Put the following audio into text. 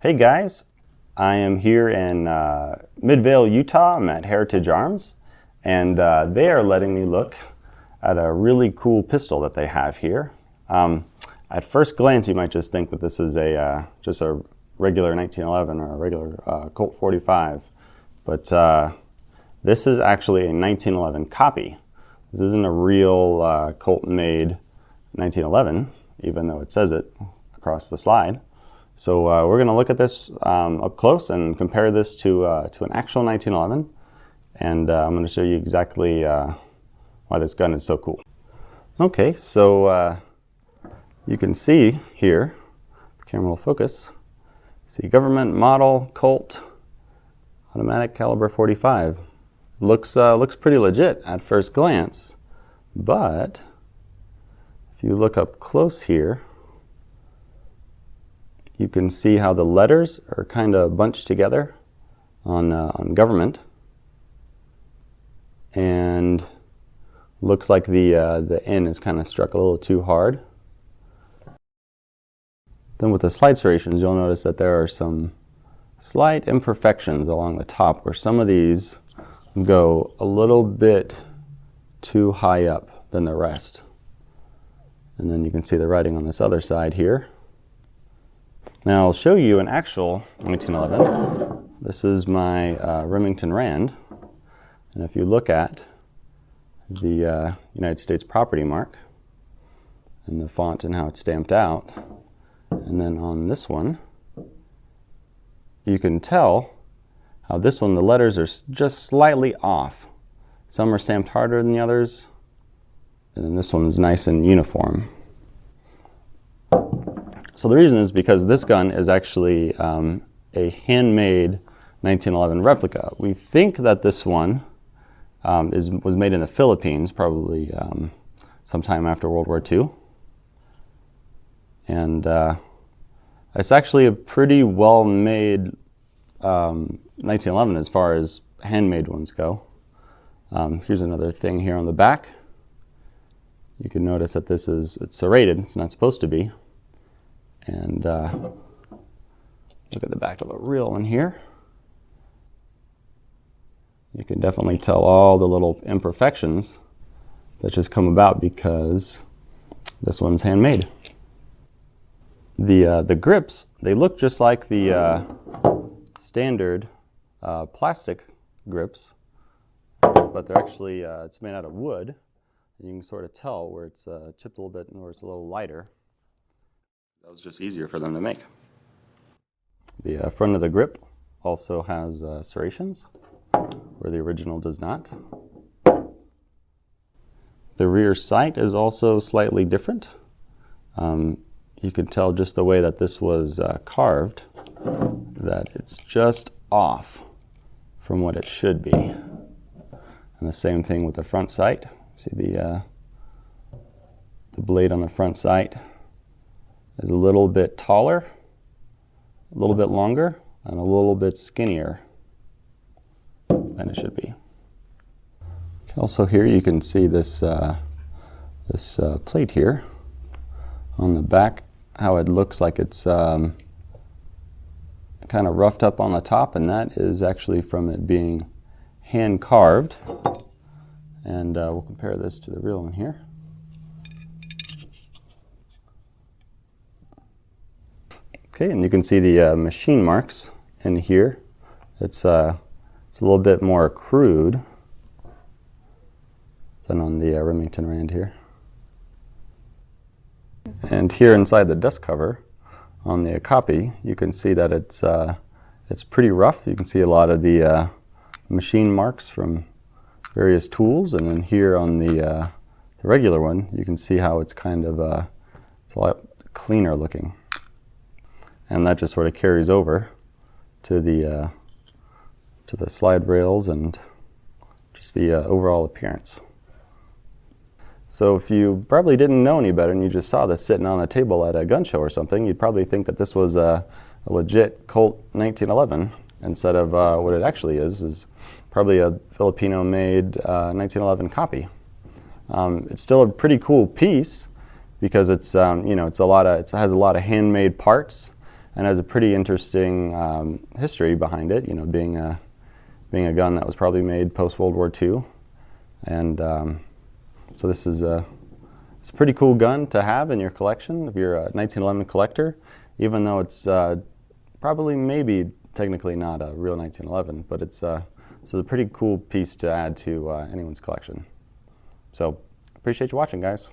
Hey guys, I am here in Midvale, Utah. I'm at Heritage Arms, and they are letting me look at a really cool pistol that they have here. At first glance, you might just think that this is just a regular 1911 or a regular Colt 45, but this is actually a 1911 copy. This isn't a real Colt-made 1911, even though it says it across the slide. So we're going to look at this up close and compare this to an actual 1911, and I'm going to show you exactly why this gun is so cool. Okay, so you can see here, the camera will focus, see government model Colt automatic caliber 45. Looks pretty legit at first glance, but if you look up close here, you can see how the letters are kind of bunched together on government, and looks like the N is kind of struck a little too hard. Then with the slide serrations, you'll notice that there are some slight imperfections along the top where some of these go a little bit too high up than the rest. And then you can see the writing on this other side here. Now I'll show you an actual 1911. This is my Remington Rand, and if you look at the United States property mark and the font and how it's stamped out, and then on this one, you can tell how this one, the letters are just slightly off. Some are stamped harder than the others, and then this one is nice and uniform. So the reason is because this gun is actually a handmade 1911 replica. We think that this one was made in the Philippines, probably sometime after World War II. And it's actually a pretty well-made 1911 as far as handmade ones go. Here's another thing here on the back. You can notice that it's serrated. It's not supposed to be. And look at the back of a real one here. You can definitely tell all the little imperfections that just come about because this one's handmade. The grips, they look just like the standard plastic grips, but they're actually, it's made out of wood. And you can sort of tell where it's chipped a little bit and where it's a little lighter. That was just easier for them to make. The front of the grip also has serrations, where the original does not. The rear sight is also slightly different. You can tell just the way that this was carved, that it's just off from what it should be. And the same thing with the front sight. See the blade on the front sight is a little bit taller, a little bit longer, and a little bit skinnier than it should be. Also here you can see this plate here on the back, how it looks like it's kind of roughed up on the top, and that is actually from it being hand carved. And we'll compare this to the real one here. Okay, and you can see the machine marks in here. It's a little bit more crude than on the Remington Rand here. And here inside the dust cover on the copy, you can see that it's pretty rough. You can see a lot of the machine marks from various tools, and then here on the regular one, you can see how it's kind of it's a lot cleaner looking. And that just sort of carries over to the slide rails and just the overall appearance. So if you probably didn't know any better and you just saw this sitting on the table at a gun show or something, you'd probably think that this was a legit Colt 1911 instead of what it actually is probably a Filipino-made 1911 copy. It's still a pretty cool piece because it's it has a lot of handmade parts. and has a pretty interesting history behind it. You know, being a gun that was probably made post World War II, and so this is it's a pretty cool gun to have in your collection if you're a 1911 collector, even though it's probably maybe technically not a real 1911, but it's a pretty cool piece to add to anyone's collection. So appreciate you watching, guys.